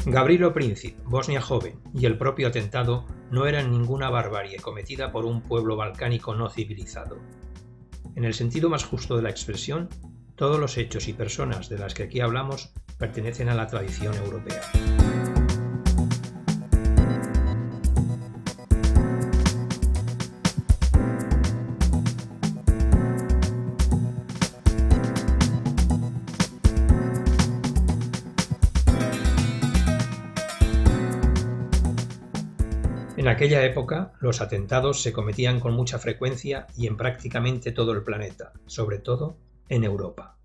Gavrilo Princip, Bosnia joven, y el propio atentado no eran ninguna barbarie cometida por un pueblo balcánico no civilizado. En el sentido más justo de la expresión, todos los hechos y personas de las que aquí hablamos pertenecen a la tradición europea. En aquella época, los atentados se cometían con mucha frecuencia y en prácticamente todo el planeta, sobre todo en Europa.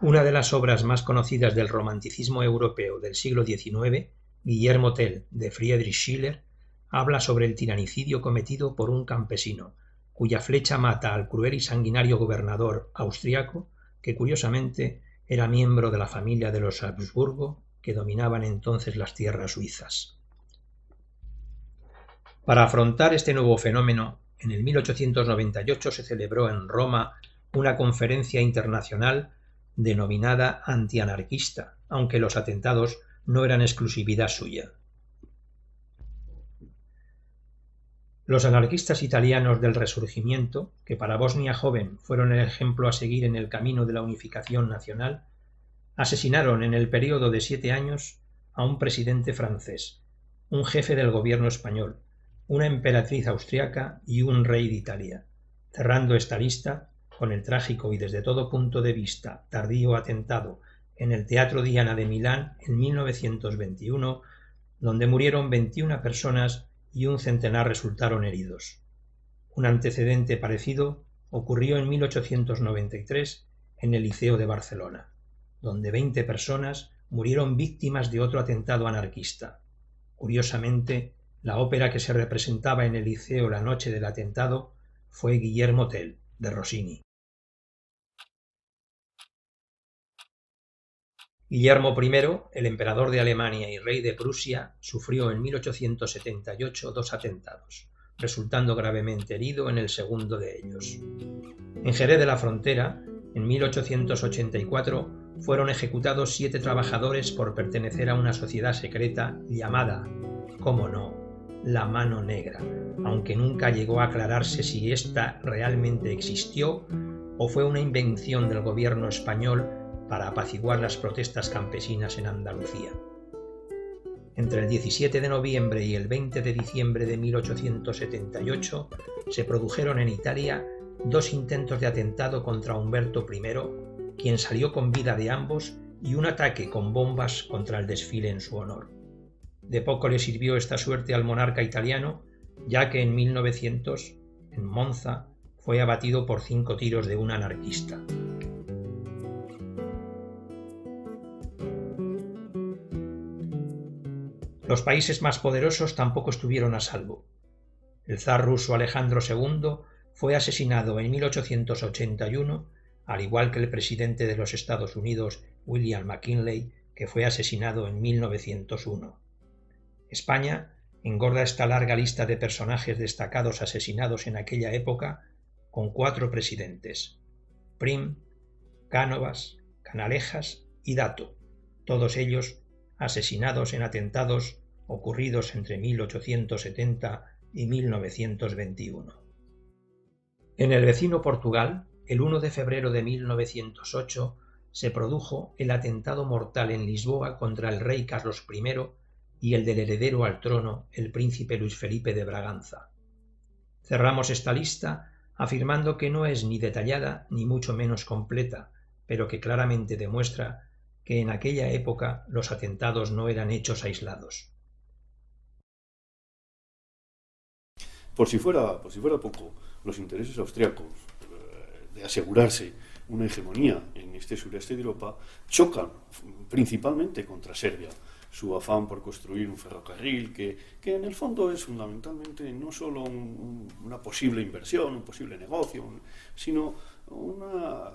Una de las obras más conocidas del romanticismo europeo del siglo XIX, Guillermo Tell, de Friedrich Schiller, habla sobre el tiranicidio cometido por un campesino, cuya flecha mata al cruel y sanguinario gobernador austriaco, que curiosamente era miembro de la familia de los Habsburgo, que dominaban entonces las tierras suizas. Para afrontar este nuevo fenómeno, en el 1898 se celebró en Roma una conferencia internacional denominada antianarquista, aunque los atentados no eran exclusividad suya. Los anarquistas italianos del Resurgimiento, que para Bosnia joven fueron el ejemplo a seguir en el camino de la unificación nacional, asesinaron en el período de 7 años a un presidente francés, un jefe del gobierno español, una emperatriz austriaca y un rey de Italia, cerrando esta lista con el trágico y desde todo punto de vista tardío atentado en el Teatro Diana de Milán en 1921, donde murieron 21 personas y un centenar resultaron heridos. Un antecedente parecido ocurrió en 1893 en el Liceo de Barcelona, donde 20 personas murieron víctimas de otro atentado anarquista. Curiosamente, la ópera que se representaba en el Liceo la noche del atentado fue Guillermo Tell, de Rossini. Guillermo I, el emperador de Alemania y rey de Prusia, sufrió en 1878 2 atentados, resultando gravemente herido en el segundo de ellos. En Jerez de la Frontera, en 1884, fueron ejecutados 7 trabajadores por pertenecer a una sociedad secreta llamada, cómo no, la Mano Negra, aunque nunca llegó a aclararse si ésta realmente existió o fue una invención del gobierno español para apaciguar las protestas campesinas en Andalucía. Entre el 17 de noviembre y el 20 de diciembre de 1878 se produjeron en Italia 2 intentos de atentado contra Humberto I, quien salió con vida de ambos, y un ataque con bombas contra el desfile en su honor. De poco le sirvió esta suerte al monarca italiano, ya que en 1900, en Monza, fue abatido por 5 tiros de un anarquista. Los países más poderosos tampoco estuvieron a salvo. El zar ruso Alejandro II fue asesinado en 1881, al igual que el presidente de los Estados Unidos, William McKinley, que fue asesinado en 1901. España engorda esta larga lista de personajes destacados asesinados en aquella época con 4 presidentes: Prim, Cánovas, Canalejas y Dato, todos ellos asesinados en atentados ocurridos entre 1870 y 1921. En el vecino Portugal, el 1 de febrero de 1908, se produjo el atentado mortal en Lisboa contra el rey Carlos I y el del heredero al trono, el príncipe Luis Felipe de Braganza. Cerramos esta lista afirmando que no es ni detallada ni mucho menos completa, pero que claramente demuestra que en aquella época los atentados no eran hechos aislados. Por si fuera poco, los intereses austriacos de asegurarse una hegemonía en este sureste de Europa chocan principalmente contra Serbia. Su afán por construir un ferrocarril que en el fondo es fundamentalmente no solo una posible inversión, un posible negocio, sino una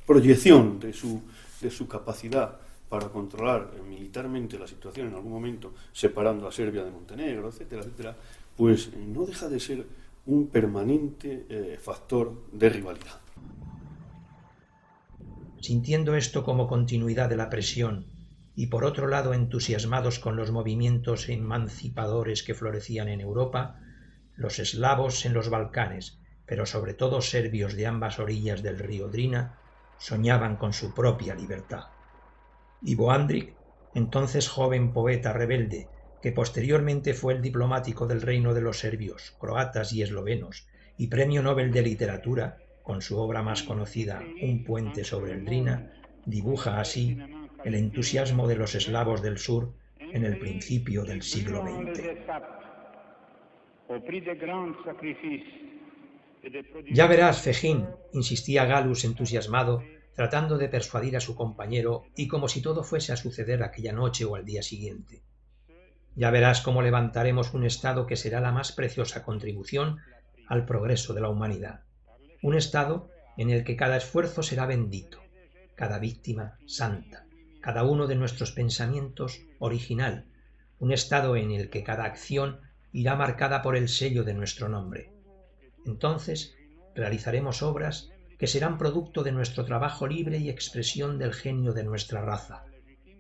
proyección de su capacidad para controlar militarmente la situación en algún momento, separando a Serbia de Montenegro, etcétera, etcétera, pues no deja de ser un permanente factor de rivalidad. Sintiendo esto como continuidad de la presión y por otro lado entusiasmados con los movimientos emancipadores que florecían en Europa, los eslavos en los Balcanes, pero sobre todo serbios de ambas orillas del río Drina, soñaban con su propia libertad. Ivo Andrić, entonces joven poeta rebelde, que posteriormente fue el diplomático del reino de los serbios, croatas y eslovenos, y premio Nobel de Literatura, con su obra más conocida, Un puente sobre el Drina, dibuja así el entusiasmo de los eslavos del sur en el principio del siglo XX. Ya verás, Fegin, insistía Gallus entusiasmado, tratando de persuadir a su compañero y como si todo fuese a suceder aquella noche o al día siguiente. Ya verás cómo levantaremos un Estado que será la más preciosa contribución al progreso de la humanidad. Un Estado en el que cada esfuerzo será bendito, cada víctima santa, cada uno de nuestros pensamientos original, un Estado en el que cada acción irá marcada por el sello de nuestro nombre. Entonces realizaremos obras que serán producto de nuestro trabajo libre y expresión del genio de nuestra raza.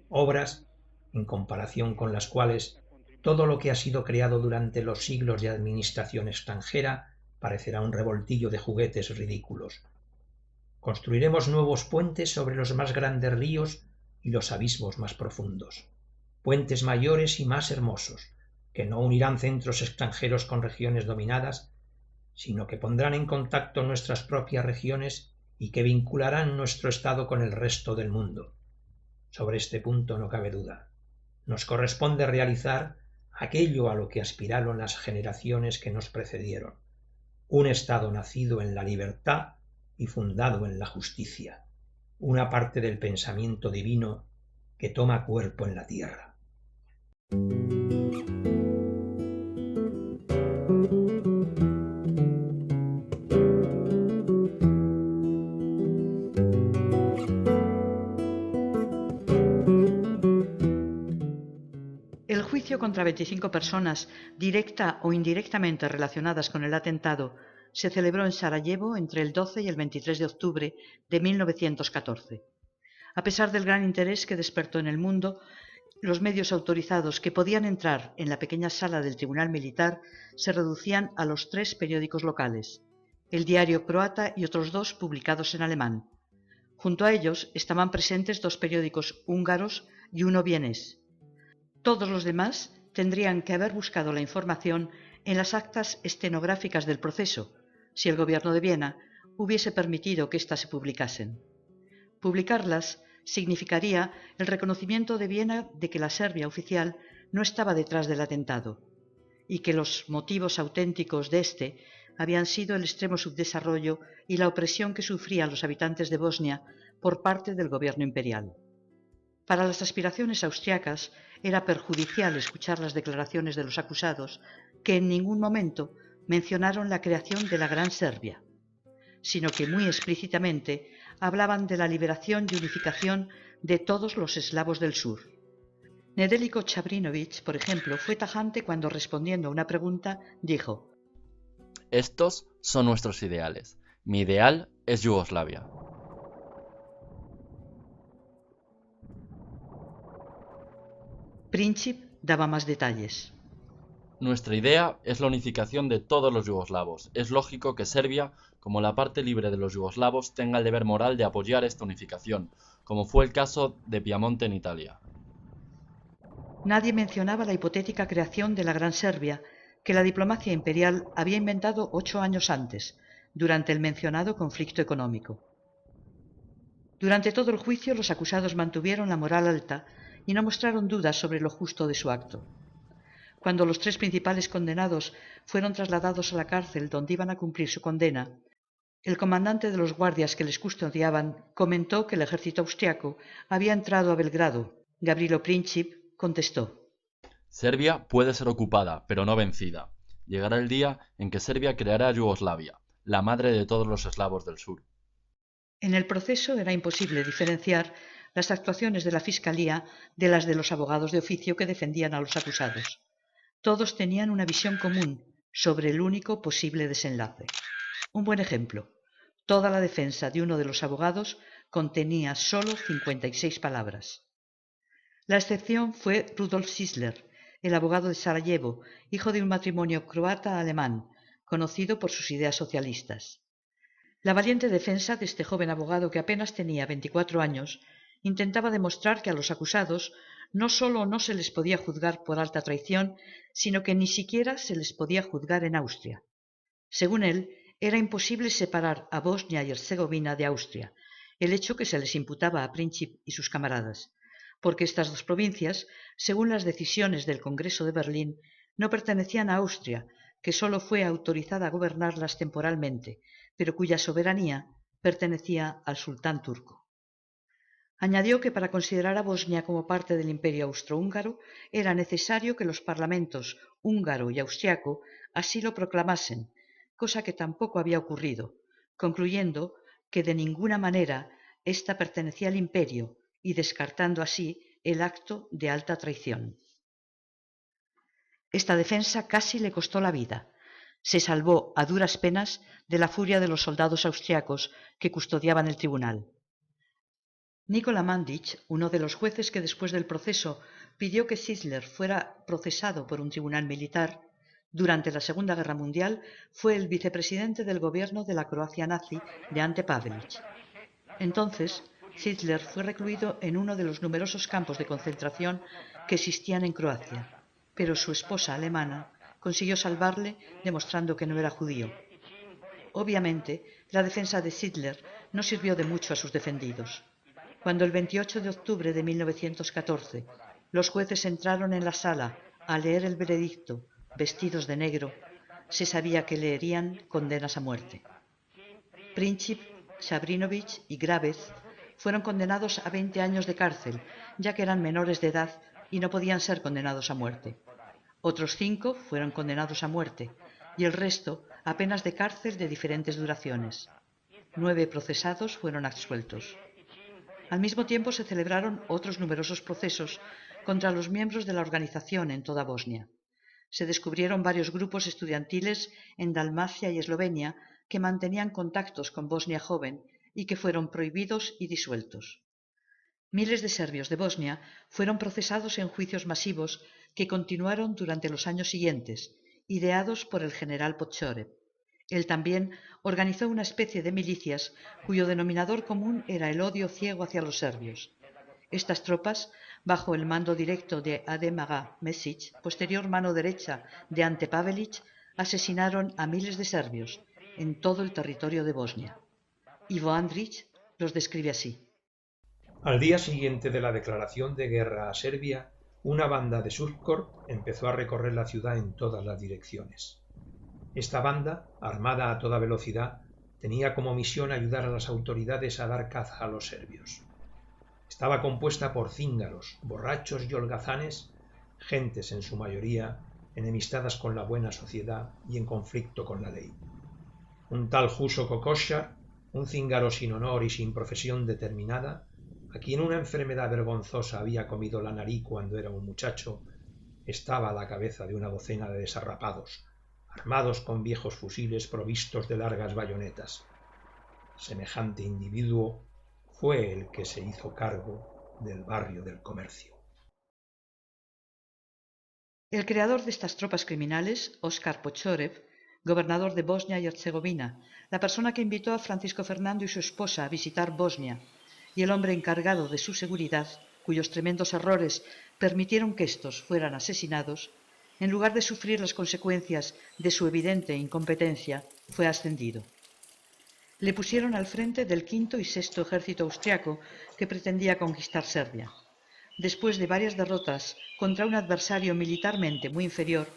Obras en comparación con las cuales todo lo que ha sido creado durante los siglos de administración extranjera parecerá un revoltillo de juguetes ridículos. Construiremos nuevos puentes sobre los más grandes ríos y los abismos más profundos. Puentes mayores y más hermosos, que no unirán centros extranjeros con regiones dominadas, sino que pondrán en contacto nuestras propias regiones y que vincularán nuestro Estado con el resto del mundo. Sobre este punto no cabe duda. Nos corresponde realizar aquello a lo que aspiraron las generaciones que nos precedieron, un Estado nacido en la libertad y fundado en la justicia, una parte del pensamiento divino que toma cuerpo en la tierra. El juicio contra 25 personas, directa o indirectamente relacionadas con el atentado, se celebró en Sarajevo entre el 12 y el 23 de octubre de 1914. A pesar del gran interés que despertó en el mundo, los medios autorizados que podían entrar en la pequeña sala del Tribunal Militar se reducían a los 3 periódicos locales, el Diario Croata y otros 2 publicados en alemán. Junto a ellos estaban presentes 2 periódicos húngaros y uno vienés. Todos los demás tendrían que haber buscado la información en las actas estenográficas del proceso, si el gobierno de Viena hubiese permitido que éstas se publicasen. Publicarlas significaría el reconocimiento de Viena de que la Serbia oficial no estaba detrás del atentado y que los motivos auténticos de este habían sido el extremo subdesarrollo y la opresión que sufrían los habitantes de Bosnia por parte del gobierno imperial. Para las aspiraciones austriacas era perjudicial escuchar las declaraciones de los acusados, que en ningún momento mencionaron la creación de la Gran Serbia, sino que muy explícitamente hablaban de la liberación y unificación de todos los eslavos del sur. Nedeljko Čabrinović, por ejemplo, fue tajante cuando, respondiendo a una pregunta, dijo: Estos son nuestros ideales. Mi ideal es Yugoslavia. Princip daba más detalles. Nuestra idea es la unificación de todos los yugoslavos. Es lógico que Serbia, como la parte libre de los yugoslavos, tenga el deber moral de apoyar esta unificación, como fue el caso de Piamonte en Italia. Nadie mencionaba la hipotética creación de la Gran Serbia, que la diplomacia imperial había inventado 8 años antes, durante el mencionado conflicto económico. Durante todo el juicio, los acusados mantuvieron la moral alta y no mostraron dudas sobre lo justo de su acto. Cuando los 3 principales condenados fueron trasladados a la cárcel donde iban a cumplir su condena, el comandante de los guardias que les custodiaban comentó que el ejército austriaco había entrado a Belgrado. Gavrilo Princip contestó: Serbia puede ser ocupada, pero no vencida. Llegará el día en que Serbia creará Yugoslavia, la madre de todos los eslavos del sur. En el proceso era imposible diferenciar las actuaciones de la Fiscalía de las de los abogados de oficio que defendían a los acusados. Todos tenían una visión común sobre el único posible desenlace. Un buen ejemplo: toda la defensa de uno de los abogados contenía solo 56 palabras. La excepción fue Rudolf Sisler, el abogado de Sarajevo, hijo de un matrimonio croata-alemán, conocido por sus ideas socialistas. La valiente defensa de este joven abogado, que apenas tenía 24 años, intentaba demostrar que a los acusados no solo no se les podía juzgar por alta traición, sino que ni siquiera se les podía juzgar en Austria. Según él, era imposible separar a Bosnia y Herzegovina de Austria, el hecho que se les imputaba a Princip y sus camaradas, porque estas 2 provincias, según las decisiones del Congreso de Berlín, no pertenecían a Austria, que solo fue autorizada a gobernarlas temporalmente, pero cuya soberanía pertenecía al sultán turco. Añadió que para considerar a Bosnia como parte del Imperio austrohúngaro era necesario que los parlamentos húngaro y austriaco así lo proclamasen, cosa que tampoco había ocurrido, concluyendo que de ninguna manera ésta pertenecía al imperio y descartando así el acto de alta traición. Esta defensa casi le costó la vida. Se salvó a duras penas de la furia de los soldados austriacos que custodiaban el tribunal. Nikola Mandić, uno de los jueces que después del proceso pidió que Sisler fuera procesado por un tribunal militar, durante la Segunda Guerra Mundial fue el vicepresidente del gobierno de la Croacia nazi de Ante Pavelić. Entonces, Sisler fue recluido en uno de los numerosos campos de concentración que existían en Croacia, pero su esposa alemana consiguió salvarle demostrando que no era judío. Obviamente, la defensa de Sisler no sirvió de mucho a sus defendidos. Cuando el 28 de octubre de 1914 los jueces entraron en la sala a leer el veredicto vestidos de negro, se sabía que leerían condenas a muerte. Princip, Shabrinovich y Gravez fueron condenados a 20 años de cárcel, ya que eran menores de edad y no podían ser condenados a muerte. Otros 5 fueron condenados a muerte y el resto a penas de cárcel de diferentes duraciones. 9 procesados fueron absueltos. Al mismo tiempo se celebraron otros numerosos procesos contra los miembros de la organización en toda Bosnia. Se descubrieron varios grupos estudiantiles en Dalmacia y Eslovenia que mantenían contactos con Bosnia joven y que fueron prohibidos y disueltos. Miles de serbios de Bosnia fueron procesados en juicios masivos que continuaron durante los años siguientes, ideados por el general Podgorek. Él también organizó una especie de milicias cuyo denominador común era el odio ciego hacia los serbios. Estas tropas, bajo el mando directo de Adem Aga Mesic, posterior mano derecha de Ante Pavelic, asesinaron a miles de serbios en todo el territorio de Bosnia. Ivo Andrić los describe así. Al día siguiente de la declaración de guerra a Serbia, una banda de Sukor empezó a recorrer la ciudad en todas las direcciones. Esta banda, armada a toda velocidad, tenía como misión ayudar a las autoridades a dar caza a los serbios. Estaba compuesta por cíngaros, borrachos y holgazanes, gentes en su mayoría enemistadas con la buena sociedad y en conflicto con la ley. Un tal Juso Kokoschar, un cíngaro sin honor y sin profesión determinada, a quien una enfermedad vergonzosa había comido la nariz cuando era un muchacho, estaba a la cabeza de una docena de desarrapados, armados con viejos fusiles provistos de largas bayonetas. Semejante individuo fue el que se hizo cargo del barrio del Comercio. El creador de estas tropas criminales, Oskar Podgorek, gobernador de Bosnia y Herzegovina, la persona que invitó a Francisco Fernando y su esposa a visitar Bosnia, y el hombre encargado de su seguridad, cuyos tremendos errores permitieron que estos fueran asesinados, en lugar de sufrir las consecuencias de su evidente incompetencia, fue ascendido. Le pusieron al frente del quinto y sexto ejército austriaco que pretendía conquistar Serbia. Después de varias derrotas contra un adversario militarmente muy inferior,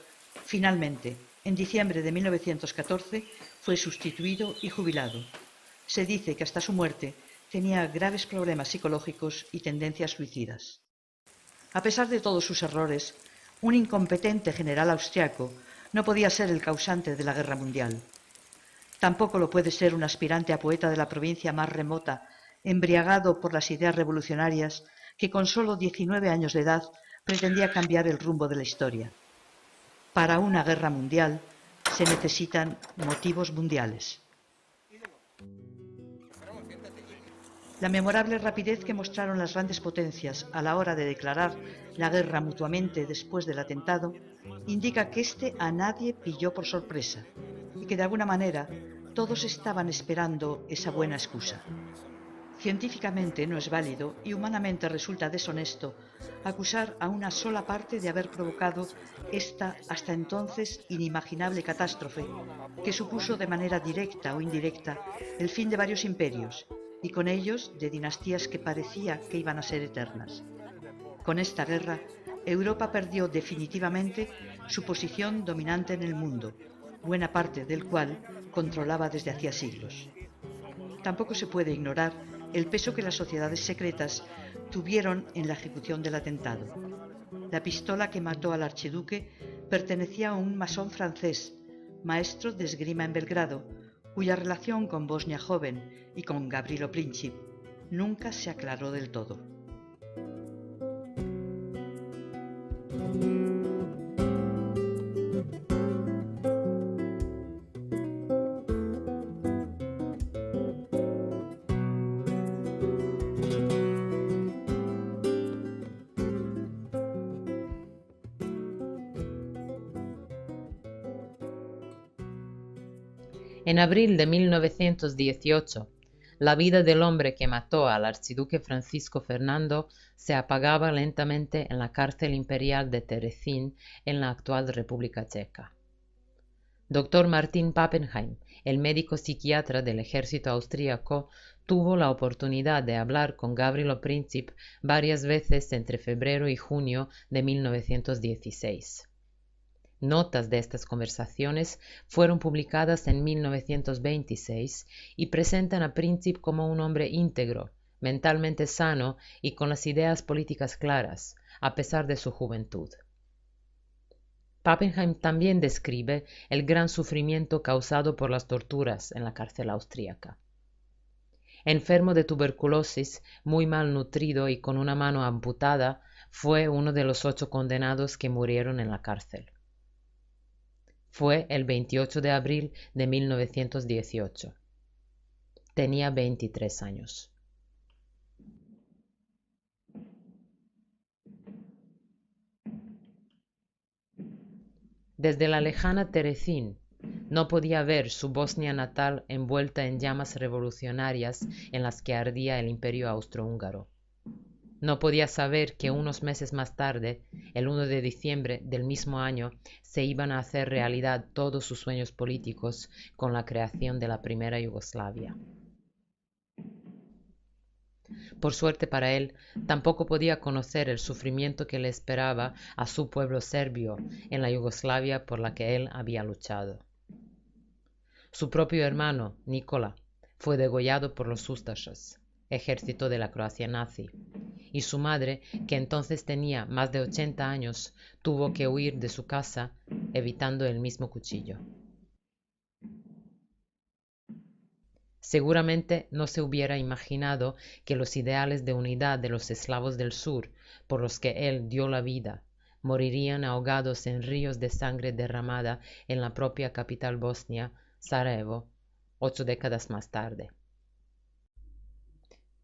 finalmente, en diciembre de 1914, fue sustituido y jubilado. Se dice que hasta su muerte tenía graves problemas psicológicos y tendencias suicidas. A pesar de todos sus errores, un incompetente general austriaco no podía ser el causante de la guerra mundial. Tampoco lo puede ser un aspirante a poeta de la provincia más remota, embriagado por las ideas revolucionarias, que con solo 19 años de edad pretendía cambiar el rumbo de la historia. Para una guerra mundial se necesitan motivos mundiales. La memorable rapidez que mostraron las grandes potencias a la hora de declarar la guerra mutuamente después del atentado indica que éste a nadie pilló por sorpresa y que de alguna manera todos estaban esperando esa buena excusa. Científicamente no es válido y humanamente resulta deshonesto acusar a una sola parte de haber provocado esta hasta entonces inimaginable catástrofe que supuso de manera directa o indirecta el fin de varios imperios y con ellos de dinastías que parecía que iban a ser eternas. Con esta guerra, Europa perdió definitivamente su posición dominante en el mundo, buena parte del cual controlaba desde hacía siglos. Tampoco se puede ignorar el peso que las sociedades secretas tuvieron en la ejecución del atentado. La pistola que mató al archiduque pertenecía a un masón francés, maestro de esgrima en Belgrado, cuya relación con Bosnia joven y con Gavrilo Princip nunca se aclaró del todo. En abril de 1918, la vida del hombre que mató al archiduque Francisco Fernando se apagaba lentamente en la cárcel imperial de Terezín, en la actual República Checa. Dr. Martin Pappenheim, el médico psiquiatra del ejército austríaco, tuvo la oportunidad de hablar con Gavrilo Princip varias veces entre febrero y junio de 1916. Notas de estas conversaciones fueron publicadas en 1926 y presentan a Princip como un hombre íntegro, mentalmente sano y con las ideas políticas claras, a pesar de su juventud. Pappenheim también describe el gran sufrimiento causado por las torturas en la cárcel austríaca. Enfermo de tuberculosis, muy malnutrido y con una mano amputada, fue uno de los 8 condenados que murieron en la cárcel. Fue el 28 de abril de 1918. Tenía 23 años. Desde la lejana Terezín, no podía ver su Bosnia natal envuelta en llamas revolucionarias en las que ardía el imperio austrohúngaro. No podía saber que unos meses más tarde, el 1 de diciembre del mismo año, se iban a hacer realidad todos sus sueños políticos con la creación de la primera Yugoslavia. Por suerte para él, tampoco podía conocer el sufrimiento que le esperaba a su pueblo serbio en la Yugoslavia por la que él había luchado. Su propio hermano, Nikola, fue degollado por los Ustašas, ejército de la Croacia nazi, y su madre, que entonces tenía más de 80 años, tuvo que huir de su casa, evitando el mismo cuchillo. Seguramente no se hubiera imaginado que los ideales de unidad de los eslavos del sur, por los que él dio la vida, morirían ahogados en ríos de sangre derramada en la propia capital bosnia, Sarajevo, 8 décadas más tarde.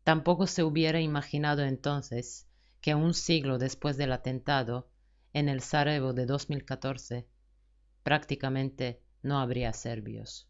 Tampoco se hubiera imaginado entonces que un siglo después del atentado, en el Sarajevo de 2014, prácticamente no habría serbios.